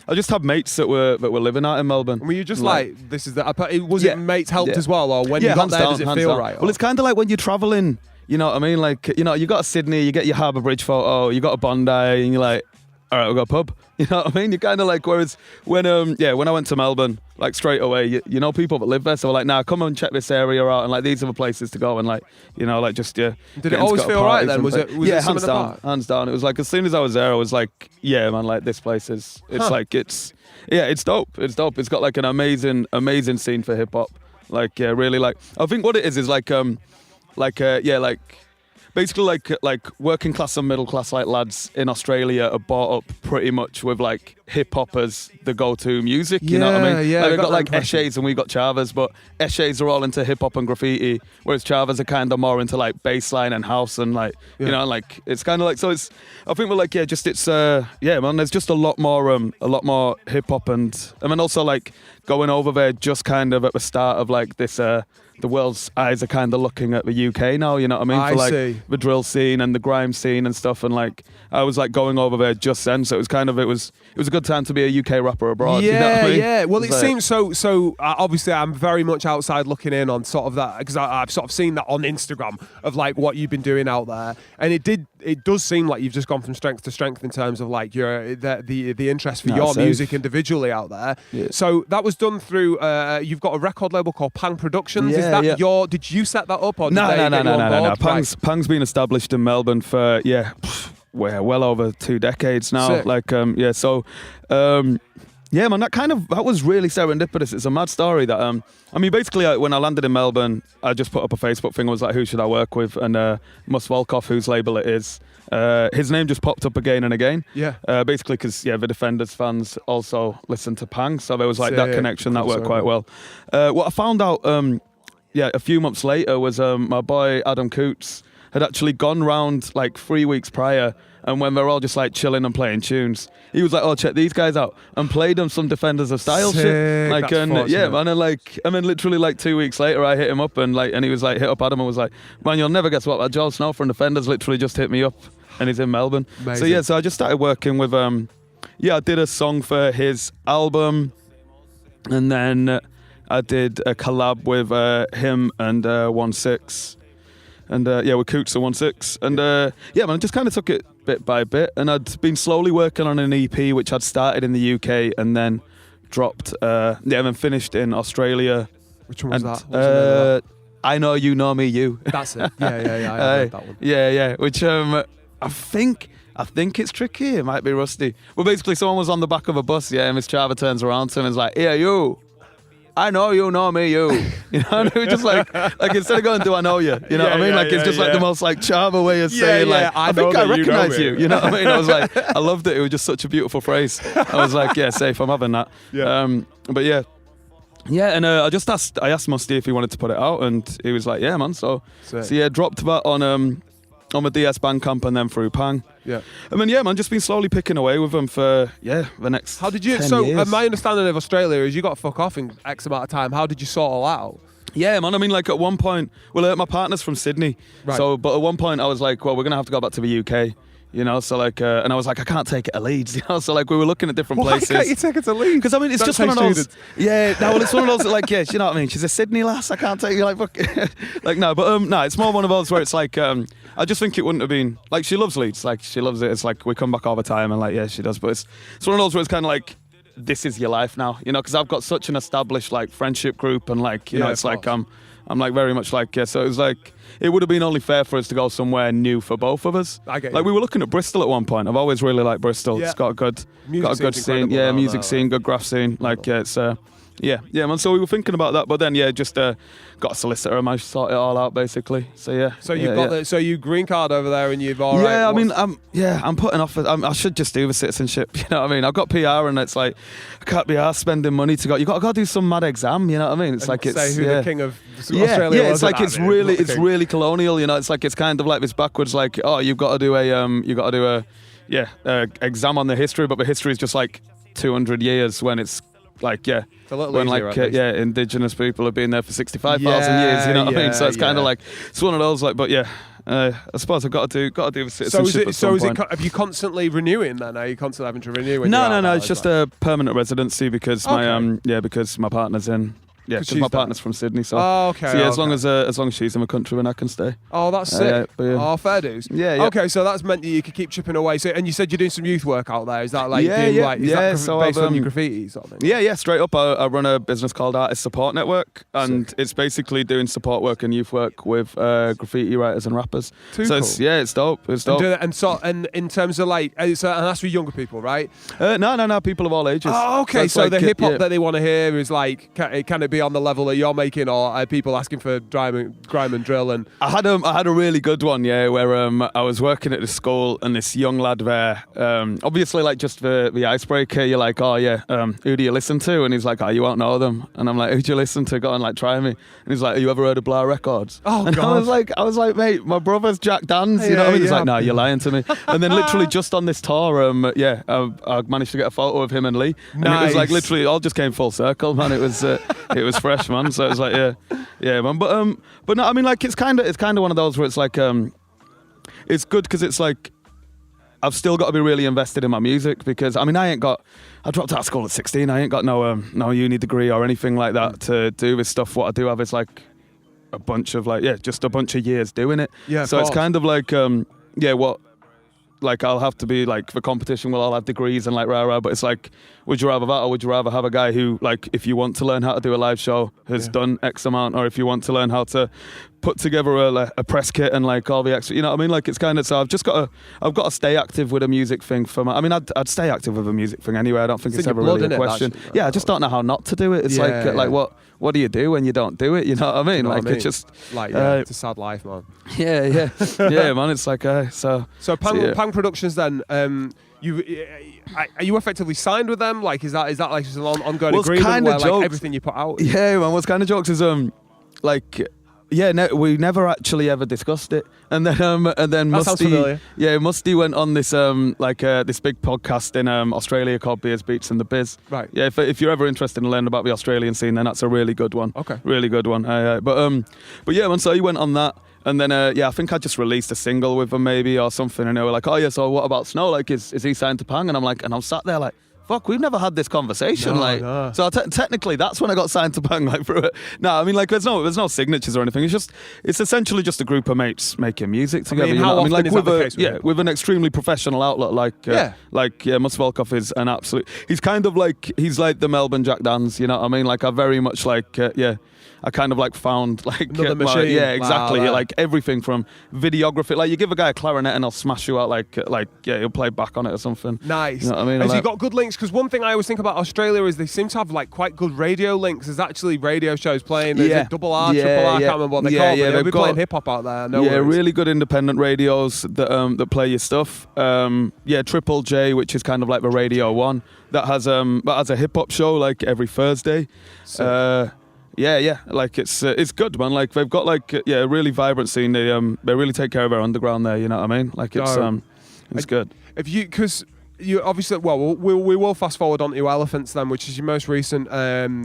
I just had mates that were living out in Melbourne. Were you just like this is it mates helped as well, or when you got there does it feel right? Well, it's kind of like when you're traveling, you know what I mean? Like, you got a Sydney, you get your Harbour Bridge photo, you got a Bondi, and you're like, all right, we'll go pub. You know what I mean? You're kind of like, whereas when I went to Melbourne, like straight away, you know people that live there, so we're like, nah, come and check this area out, and like these are the places to go, and like, like just Did it always feel right then? Was it hands down. It was like as soon as I was there, I was like, yeah, man, like this place is, it's dope. It's dope. It's got like an amazing scene for hip hop. Like, really, like I think what it is like basically like working class and middle class like lads in Australia are brought up pretty much with like hip hop as the go-to music. You know what I mean? Yeah, like, I we got like impression. Eshays and we got Chavas, but Eshays are all into hip hop and graffiti, whereas Chavas are kind of more into like bassline and house and like you know, like it's kind of like so. It's I think we're like man. There's just a lot more hip hop and I mean also like going over there just kind of at the start of like this. The world's eyes are kind of looking at the UK now, you know what I mean? I For like see. the drill scene and the grime scene and stuff. And like I was like going over there just then, so it was a good time to be a UK rapper abroad. Yeah, you know what I mean? yeah. Well, It's it like- seems so. Obviously, I'm very much outside looking in on sort of that because I've sort of seen that on Instagram of like what you've been doing out there, and it does seem like you've just gone from strength to strength in terms of like your the interest for your safe. music individually out there. Yeah. So that was done through. You've got a record label called Pang Productions. Is Yeah, that yeah. Did you set that up or did No. they get you on board? Right. Pang's been established in Melbourne for well over 2 decades now. Sick. Like yeah, man, that was really serendipitous. It's a mad story that I mean basically when I landed in Melbourne, I just put up a Facebook thing. I was like, who should I work with? And Mus Volkov, whose label it is, his name just popped up again and again. Yeah. Basically because the Defenders fans also listen to Pang, so there was like that Sick. connection that worked quite Crossover. well. What I found out a few months later was my boy Adam Coots had actually gone round like 3 weeks prior, and when they're all just like chilling and playing tunes, he was like, "Oh, check these guys out," and played them some Defenders of Style Sick, shit. Like, that's and fortunate. yeah, man, and like, I mean, literally like 2 weeks later, I hit him up and he was like, hit up Adam and was like, "Man, you'll never guess what? Joe Snow from Defenders literally just hit me up, and he's in Melbourne." Amazing. So I just started working with I did a song for his album, and then I did a collab with him and 1-6. And with Coots and 1-6. And man, I just kind of took it bit by bit. And I'd been slowly working on an EP, which I'd started in the UK and then dropped, and then finished in Australia. Which one was And that? What was the name of I Know You Know Me You. that? That's it. Yeah. I heard that one. Yeah. Which I think it's tricky. It might be rusty. Well, basically, someone was on the back of a bus, and Miss Chava turns around to him and is like, "Yeah, you. I know you know me, you." You know, and it was just like instead of going, "Do I know you?" You know what I mean? Like it's just like the most like Chava way of saying like, "I think I recognise you." You know what I mean? I was like, I loved it. It was just such a beautiful phrase. I was like, yeah, safe. I'm having that. Yeah. But yeah. Yeah, and I asked Musty if he wanted to put it out, and he was like, "Yeah, man." So yeah, dropped that on the DS Bandcamp and then through Pang. Yeah. I mean, yeah, man, just been slowly picking away with them for the next. How did you? 10 So years. my understanding of Australia is you got to fuck off in X amount of time. How did you sort all that out? Yeah, man. I mean, like at one point, my partner's from Sydney, Right. so but at one point I was like, well, we're gonna have to go back to the UK. You know, so like, and I was like, I can't take it to Leeds, you know, so like we were looking at different places. Why can't you take it to Leeds? Because I mean, it's Don't just take one of those. students. Yeah, no, well, it's one of those that, like, yeah, you know what I mean. She's a Sydney lass. I can't take you like, fuck. Like, no, but no, it's more one of those where it's like, I just think it wouldn't have been like she loves Leeds, like she loves it. It's like we come back all the time, and like, yeah, she does. But it's one of those where it's kind of like, this is your life now, you know, because I've got such an established like friendship group, and like, you know, Yeah, it's of like course. I'm like very much like, yeah. So it was like, it would have been only fair for us to go somewhere new for both of us. I get Like you. we were looking at Bristol at one point. I've always really liked Bristol. Yeah. It's got a good, Music got a good scene's scene. incredible Yeah, down music there, scene, good graph scene. Like yeah, it's yeah, man. So we were thinking about that, but then yeah, just got a solicitor and managed to sort it all out basically. So yeah. So you've yeah, got so you green card over there, and you've all right. Yeah, I mean, I'm putting off. I should just do the citizenship. You know what I mean? I've got PR, and it's like I can't be arsed spending money to go. You got to go do some mad exam. You know what I mean? It's like it's say who the king of yeah, Australia yeah. was. It's like it's really colonial. You know, it's like it's kind of like this backwards. Like oh, you've got to do a exam on the history, but the history is just like 200 years when it's like yeah. It's a little When easier, like at least. indigenous people have been there for 65,000 years, you know what I mean? So it's kind of like it's one of those like, but yeah, I suppose I've got to do the citizenship at some point. Have you constantly renewing then? Are you constantly having to renew? When you're out No. there, It's just a permanent residency because Okay. because my partner's in. Yeah, 'Cause because she's my there. partner's from Sydney, so. Oh, okay. So yeah, okay. as long as she's in the country, then I can stay. Oh, that's sick. yeah, but yeah. Oh, fair dues. Yeah. Okay, so that's meant that you could keep chipping away. So, and you said you're doing some youth work out there. Is that like Yeah, doing yeah, like is yeah, that so based I've, on your graffiti sort of thing? Yeah, straight up. I run a business called Artist Support Network, and it's basically doing support work and youth work with graffiti writers and rappers. Too so cool. it's dope. It's dope. And in terms of like, and that's for younger people, right? No, people of all ages. Oh, okay. it's So like, the hip hop yeah. that they want to hear is like, can it be be on the level that you're making, or are people asking for grime and drill? And I had a really good one, where I was working at the school and this young lad there, obviously like just the icebreaker, you're like, oh yeah, who do you listen to? And he's like, oh, you won't know them. And I'm like, who do you listen to? Go on, like, try me. And he's like, have you ever heard of Blah Records? Oh, and God. I was like, mate, my brother's Jack Dan's, you know what I mean? He's like, no, you're lying to me. And then literally just on this tour, I managed to get a photo of him and Lee. And it was like literally all just came full circle, man. It was fresh, man. So it was like, yeah, man. But no, I mean, like, it's kind of one of those where it's like, it's good because it's like, I've still got to be really invested in my music because, I mean, I dropped out of school at 16. I ain't got no uni degree or anything like that to do with stuff. What I do have is like a bunch of just a bunch of years doing it. Yeah. So it's kind of like, like I'll have to be like for competition, we'll all have degrees and like rah, but it's like, would you rather that or would you rather have a guy who, like, if you want to learn how to do a live show has done X amount, or if you want to learn how to put together a press kit and like all the extra, you know what I mean? Like, it's kind of, so I've got to stay active with a music thing I'd stay active with a music thing anyway. I don't think it's ever really a question. Yeah, I just don't know how not to do it. It's like what do you do when you don't do it? You know what I mean? You know like, what I mean? it's just like, it's a sad life, man. Yeah, man. It's like so. Pang Productions, then. Are you effectively signed with them? Like, is that like just an ongoing agreement where like everything you put out? Yeah, man. What's kind of jokes is we never actually ever discussed it, and then Musty went on this this big podcast in Australia called Beers, Beats and the Biz. Right. Yeah, if you're ever interested in learning about the Australian scene, then that's a really good one. Okay. Really good one. But yeah, man. So he went on that. And then, I think I just released a single with them maybe or something. And they were like, oh, yeah, so what about Snow? Like, is he signed to Pang? And I'm like, and I'm sat there like, fuck, we've never had this conversation. No. So technically that's when I got signed to Pang, like, through it. No, I mean, like, there's no signatures or anything. It's essentially just a group of mates making music together. With an extremely professional outlet like Mus Volkov is an absolute, he's kind of like, he's like the Melbourne Jack Dans, you know what I mean? Like, I very much like, I kind of like found like another machine. Yeah, exactly. Wow, like everything from videography. Like, you give a guy a clarinet and he'll smash you out. He'll play back on it or something. Nice. You know what I mean? Has he got good links? Because one thing I always think about Australia is they seem to have like quite good radio links. There's actually radio shows playing. There's a double R, triple R. I can't remember what they're called. But they'll be playing hip hop out there. No worries. Really good independent radios that play your stuff. Triple J, which is kind of like the Radio 1, that has a hip hop show like every Thursday. Like it's good, man. Like, they've got like a really vibrant scene. They really take care of our underground there. You know what I mean? Like, it's good. Because you obviously, we will fast forward onto Elephants then, which is your most recent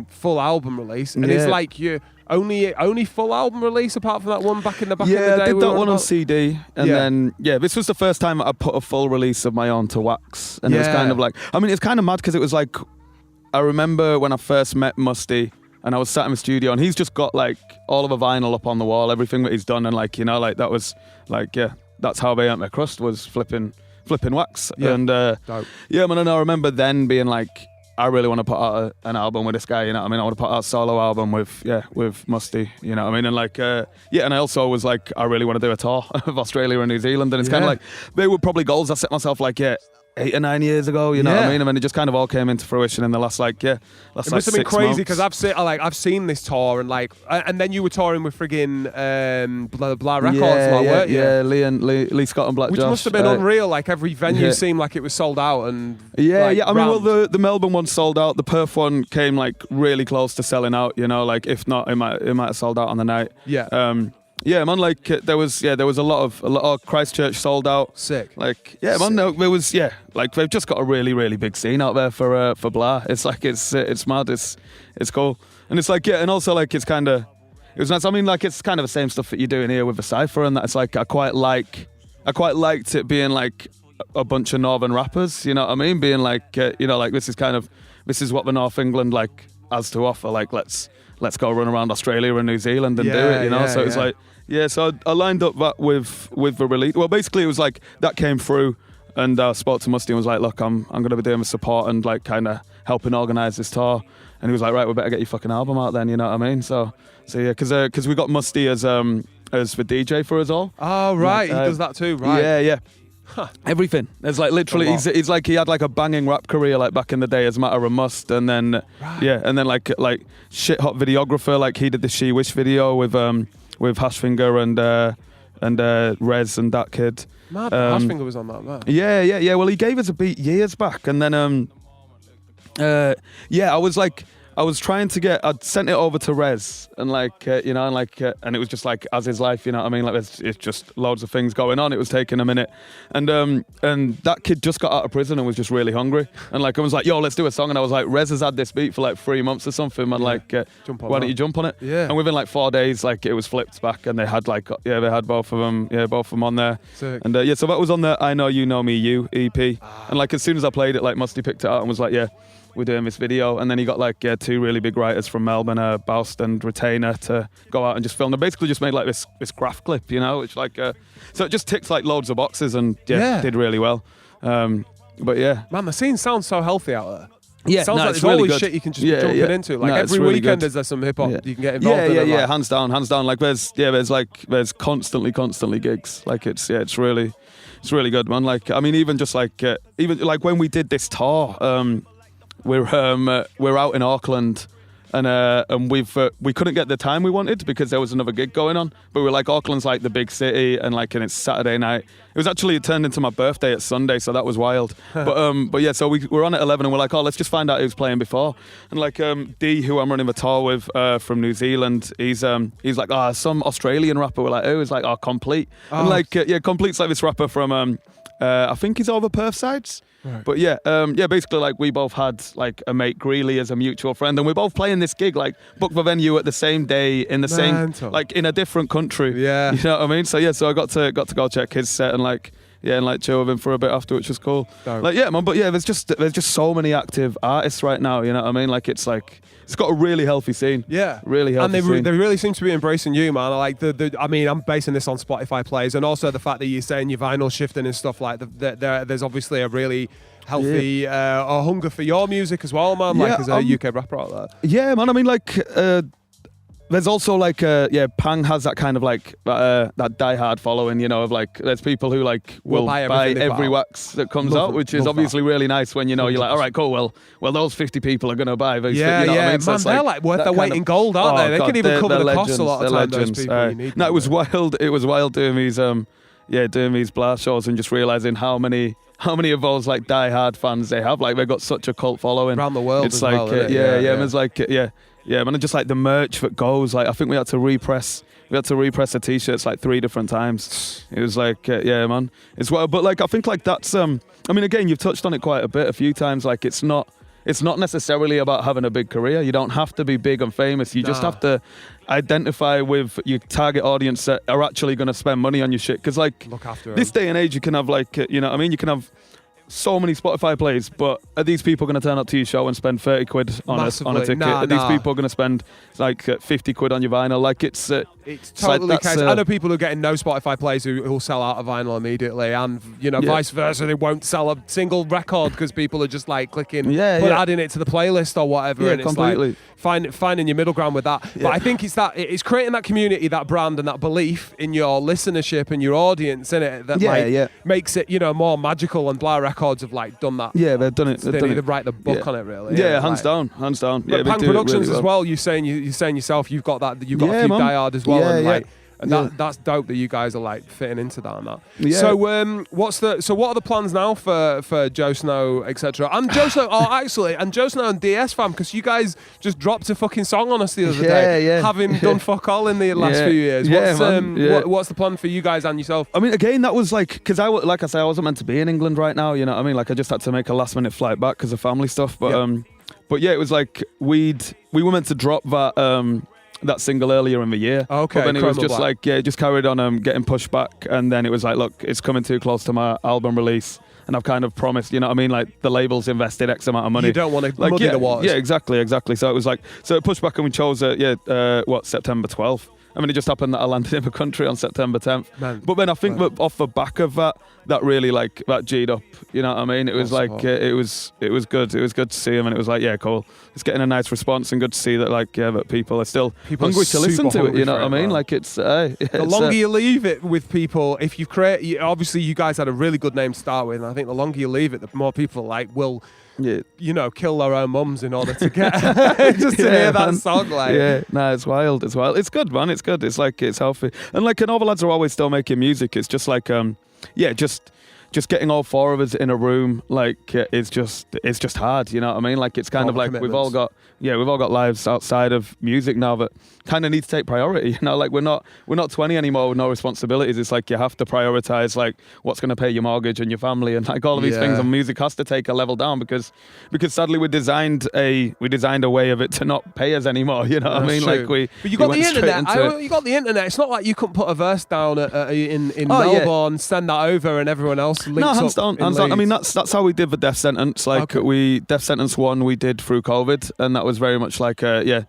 full album release, and it's like your only full album release apart from that one back in the day. Yeah, I did that one on CD, and then this was the first time I put a full release of my own to Wax, and it was kind of like, I mean, it's kind of mad because it was like, I remember when I first met Musty. And I was sat in the studio, and he's just got like all of the vinyl up on the wall, everything that he's done, and like, you know, like that was like, that's how they earned their crust, was flipping Wax. And man, and I remember then being like, I really want to put out an album with this guy, you know what I mean? I want to put out a solo album with Musty, you know what I mean? And like, and I also was like, I really want to do a tour of Australia and New Zealand, and it's kind of like, they were probably goals I set myself like, 8 or 9 years ago, you know what I mean? And then it just kind of all came into fruition in the last it must have been crazy because I've seen this tour and then you were touring with friggin' Blah Records, weren't you? Yeah, Lee Scott and Black Which Josh. must have been unreal. Like, every venue seemed like it was sold out, and I mean, well, the Melbourne one sold out. The Perth one came like really close to selling out. You know, like if not, it might have sold out on the night. Man, like there was a lot of Christchurch sold out. Sick. Like, man, no, there was like they've just got a really, really big scene out there for Blah. It's like it's mad. It's cool, and it's like and also like it was nice. I mean, like it's kind of the same stuff that you're doing here with the Cypher, and that's like I quite liked it being like a bunch of northern rappers. You know what I mean? Being like like this is what the North England like has to offer. Like let's go run around Australia and New Zealand and do it, you know? So it's like, so I lined up that with the release. Well, basically it was like, that came through, and I spoke to Musty and was like, look, I'm going to be doing the support and like kind of helping organise this tour. And he was like, right, we better get your fucking album out then, you know what I mean? So yeah, because we got Musty as the DJ for us all. Oh, right, he does that too, right. Yeah. Everything. There's like literally, he's like, he had like a banging rap career like back in the day as Matter of Must, and then and then like shit hot videographer. Like he did the She Wish video with Hashfinger and Rez and that kid. Mad, Hashfinger was on that, man. Yeah. Well, he gave us a beat years back, and then I was trying to I'd sent it over to Rez, and and it was just like as is life, you know what I mean? Like it's just loads of things going on. It was taking a minute, and that kid just got out of prison and was just really hungry, and like I was like, yo, let's do a song, and I was like, Rez has had this beat for like 3 months or something, and why don't you jump on it? Yeah. And within like 4 days, like it was flipped back, and they had both of them on there. Sick. And so that was on the I Know You Know Me You EP, and like as soon as I played it, like Musty picked it out and was like, yeah, we're doing this video. And then he got like 2 really big writers from Melbourne, Baust and Retainer, to go out and just film. They basically just made like this graph clip, you know, which like so it just ticks like loads of boxes, and did really well. But yeah, man, the scene sounds so healthy out there. Yeah, sounds like it's there's really always good. shit you can just be jumping into. Like every really weekend, good. there's some hip hop you can get involved in. Yeah, hands down. Like there's constantly gigs. Like it's really good, man. Like I mean, even when we did this tour, we're out in Auckland, and we couldn't get the time we wanted because there was another gig going on. But we were like, Auckland's like the big city, and it's Saturday night. It turned into my birthday at Sunday, so that was wild. But yeah, so we were on at 11, and we're like, oh, let's just find out who's playing before. And like D, who I'm running the tour with from New Zealand, he's like, some Australian rapper. We're like, He's like, Complete. And Complete's like this rapper from I think he's over Perth sides. Right. But basically like we both had like a mate, Greeley, as a mutual friend, and we're both playing this gig, like booked the venue at the same day in the same, like in a different country. Yeah, you know what I mean? So I got to go check his set and chill with him for a bit after, which was cool. Dope. Like yeah, man. But yeah, there's just so many active artists right now. You know what I mean? Like it's got a really healthy scene. Yeah, really healthy. And they really seem to be embracing you, man. Like I mean, I'm basing this on Spotify plays, and also the fact that you're saying your vinyl shifting and stuff like that. There's obviously a really healthy a hunger for your music as well, man. Like as a UK rapper out there. Yeah, man. I mean, there's also Pang has that kind of that die-hard following, you know, of there's people who will buy every wax that comes out, which is obviously really nice when, you know, you're like, all right, cool, well those 50 people are going to buy those. Yeah, you know what I mean? So man, they're worth their weight in gold, aren't they? They can even cover the costs a lot of time, those people you need. No, it was wild doing these blast shows and just realising how many of those die-hard fans they have. Like they've got such a cult following around the world. It's as like well, it's man, just like the merch that goes. Like I think we had to repress the t-shirts 3 different times. It was man, it's well. But I think that's I mean, again, you've touched on it quite a few times. Like it's not necessarily about having a big career. You don't have to be big and famous. You just have to identify with your target audience that are actually going to spend money on your shit. Because look after this day and age, you can have you know what I mean? You can have so many Spotify plays, but are these people going to turn up to your show and spend 30 quid on a ticket? Are these people going to spend 50 quid on your vinyl? It's totally the case. I know people who are getting no Spotify plays who will sell out a vinyl immediately, and vice versa. They won't sell a single record because people are just clicking, adding it to the playlist or whatever. And completely. It's finding your middle ground with that. But I think it's creating that community, that brand, and that belief in your listenership and your audience in it that makes it more magical. And Blah Records have done that. Yeah, they've done it. They need to write the book on it, really. Yeah, hands down. But Pang Productions as well. You're saying yourself. You've got that. You've got a few diehard as well. And that's dope that you guys are fitting into that and that. Yeah. So what are the plans now for Joe Snow, etc. And Joe Snow, and Joe Snow and DS fam, because you guys just dropped a fucking song on us the other day, having done fuck all in the last few years. What's the plan for you guys and yourself? I mean, again, that was because I wasn't meant to be in England right now. You know what I mean? I just had to make a last minute flight back because of family stuff. But it was we were meant to drop that single earlier in the year. Okay. But then it was just just carried on getting pushed back, and then it was look, it's coming too close to my album release, and I've kind of promised, you know what I mean, the label's invested X amount of money. You don't want to muddy the waters. Yeah, exactly. So it was so it pushed back, and we chose September 12th. I mean, it just happened that I landed in the country on September 10th. Man. But then I think that off the back of that really like that G'd up. You know what I mean? It was like it was good. It was good to see him, and it was like, yeah, cool. It's getting a nice response, and good to see that that people are still hungry to listen to it. You know what I mean? Like it's the longer you leave it with people, if you create, obviously you guys had a really good name to start with, and I think the longer you leave it, the more people will. Yeah. Kill their own mums in order to get just to hear that song. Like, it's wild. It's wild. It's good, man. It's good. It's like it's healthy. And like, all the lads are always still making music. It's just like, just getting all four of us in a room, like it's just hard. You know what I mean? Like it's kind of like we've all got lives outside of music now that kind of need to take priority. You know, like we're not 20 anymore with no responsibilities. It's like you have to prioritize like what's going to pay your mortgage and your family and like all of these things. And music has to take a level down because sadly we designed a way of it to not pay us anymore. You know what I mean? True. Like but you got the internet. You got the internet. It's not like you couldn't put a verse down in Melbourne, send that over, and everyone else. Hands down. I mean, that's how we did the Death Sentence. Like Death Sentence 1 we did through COVID, and that was very much like me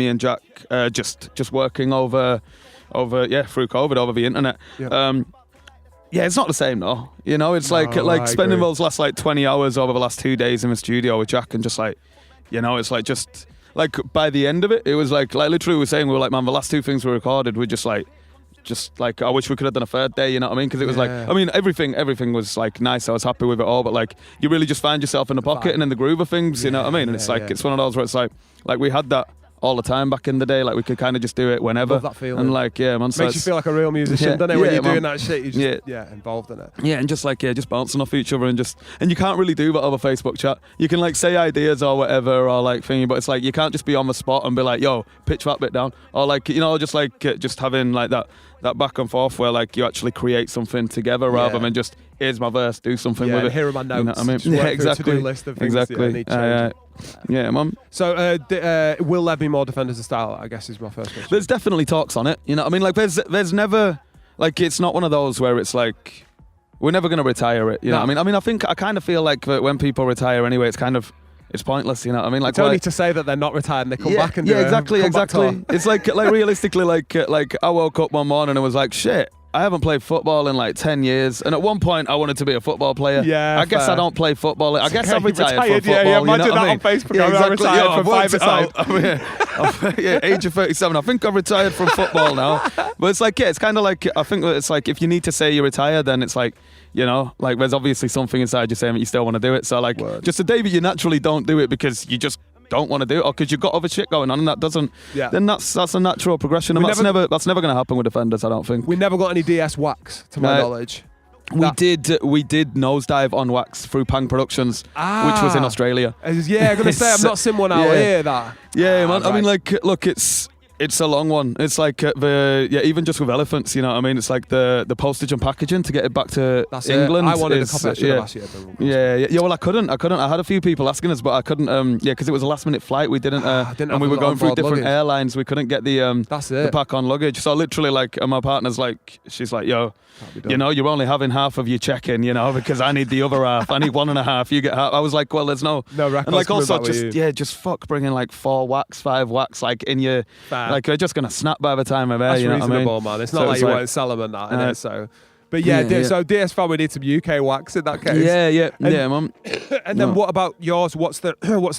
and Jack just working over through COVID over the internet. It's not the same though. You know, it's like spending those last like 20 hours over the last 2 days in the studio with Jack, and just like, you know, it's like just like by the end of it, it was like literally we were saying, we were like, man, the last two things we recorded were just like I wish we could have done a third day, you know what I mean? Because it was like, I mean, everything was like nice. I was happy with it all, but like you really just find yourself in the pocket and in the groove of things, you know what I mean? And it's like it's one of those where it's like we had that all the time back in the day. Like we could kind of just do it whenever. Love that feeling. And like, man. Makes you feel like a real musician, doesn't it? When you're doing that shit, you just involved in it. Yeah, and just like just bouncing off each other and you can't really do that over Facebook chat. You can like say ideas or whatever or like thingy, but it's like you can't just be on the spot and be like, yo, pitch that bit down, or like, you know, just like just having like that back and forth where like you actually create something together rather than just here's my verse, do something with it. Here are my notes. You know what I mean? Just exactly. To-do list of things exactly. Yeah, man. So, will there be more Defenders of Style? I guess is my first question. There's definitely talks on it. You know what I mean? Like there's never like it's not one of those where it's like we're never going to retire it. You know what I mean? I think I kind of feel like that when people retire anyway, it's pointless, you know what I mean? Like it's only to say that they're not retired and they come back and do exactly. It's like realistically, like I woke up one morning and was like, shit, I haven't played football in like 10 years, and at one point I wanted to be a football player. Yeah, I guess I don't play football. I guess I've retired from football. Yeah, imagine you know that on Facebook. Yeah, exactly. I retired from 5-a-side. Age of 37. I think I've retired from football now. But it's like, it's kind of like, I think that it's like if you need to say you retire, then it's like, you know, like there's obviously something inside you saying that you still want to do it. So like, just a day that you naturally don't do it because you just don't want to do it, or because you've got other shit going on, and that doesn't. Yeah. Then that's a natural progression, and that's never going to happen with Defenders. I don't think. We never got any DS wax, to my knowledge. We did Nosedive on wax through Pang Productions, which was in Australia. Yeah, I'm gonna say I've not seen one out here. That. Yeah, man. Right. I mean, like, look, it's a long one. It's like even just with elephants, you know what I mean? It's like the postage and packaging to get it back to England. I wanted a copy. I should have asked you. Yeah. Well, I couldn't. I had a few people asking us, but I couldn't. Because it was a last minute flight. We didn't. And we were going through different airlines. We couldn't get the pack on luggage. So literally, like, and my partner's like, she's like, yo, you know, you're only having half of your check-in, you know, because I need the other half. I need 1.5. You get half. I was like, well, there's no records. And like also just fuck bringing like 4 wax, 5 wax, like in your. Like we're just gonna snap by the time I'm there. That's reasonable, I mean? Man. It's not like you won't sell them and that, innit? So, but so DS Family need some UK wax in that case. Yeah, man. And then what about yours? What's the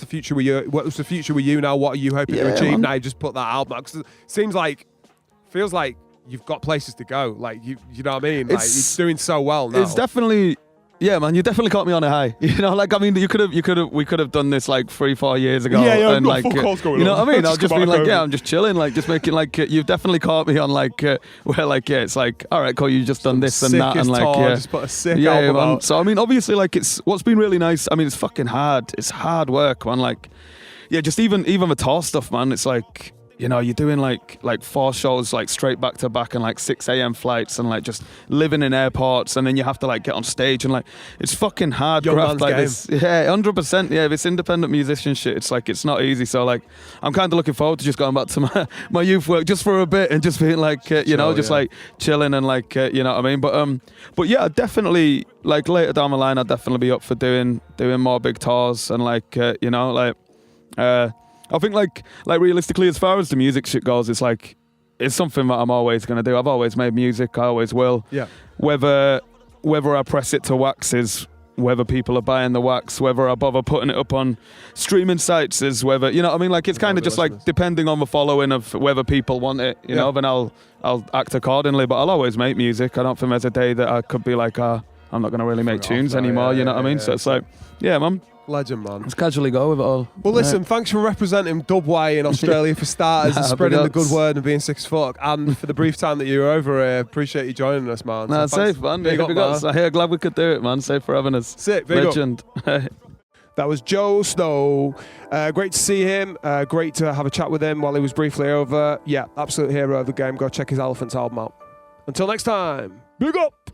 future with you? What's the future with you now? What are you hoping to achieve now? You just put that out, man. Because it feels like you've got places to go. Like you know what I mean? Like you're doing so well now. It's definitely. Yeah, man, you definitely caught me on a high. You know, like I mean, we could have done this like 3-4 years ago. Yeah, and like, full calls going you know on. what I mean? I'll just be like, I'm just chilling, like just making like you've definitely caught me on like where like it's like, all right, cool, you've just done this and that, and like just put a sick album out. So I mean, obviously, like it's what's been really nice. I mean, it's fucking hard. It's hard work, man. Like, just even the tour stuff, man. It's like. You know, you're doing like 4 shows like straight back to back and like 6 a.m. flights and like just living in airports, and then you have to like get on stage and like it's fucking hard graft like this. Yeah, 100%. Yeah, this independent musician shit, it's like it's not easy. So like I'm kind of looking forward to just going back to my youth work just for a bit and just being like like chilling and like you know what I mean. But yeah, definitely like later down the line, I'd definitely be up for doing more big tours and like you know like. I think like realistically, as far as the music shit goes, it's like it's something that I'm always gonna do. I've always made music. I always will. Yeah. Whether I press it to wax is whether people are buying the wax, whether I bother putting it up on streaming sites is whether, you know what I mean? Like, it's kind of just like depending on the following of whether people want it, you know, then I'll act accordingly, but I'll always make music. I don't think there's a day that I could be like, I'm not going to really make tunes anymore, you know what I mean? So it's like, yeah, man. Legend, man. Let's casually go with it all. Well, listen, thanks for representing Dubway in Australia for starters and spreading the good word and being 6 foot. And for the brief time that you were over here, appreciate you joining us, man. Nah, so safe, man. Big up, I'm glad we could do it, man. Safe for having us. Sick, big Legend. That was Joe Snow. Great to see him. Great to have a chat with him while he was briefly over. Yeah, absolute hero of the game. Go check his Elephants album out. Until next time, big up.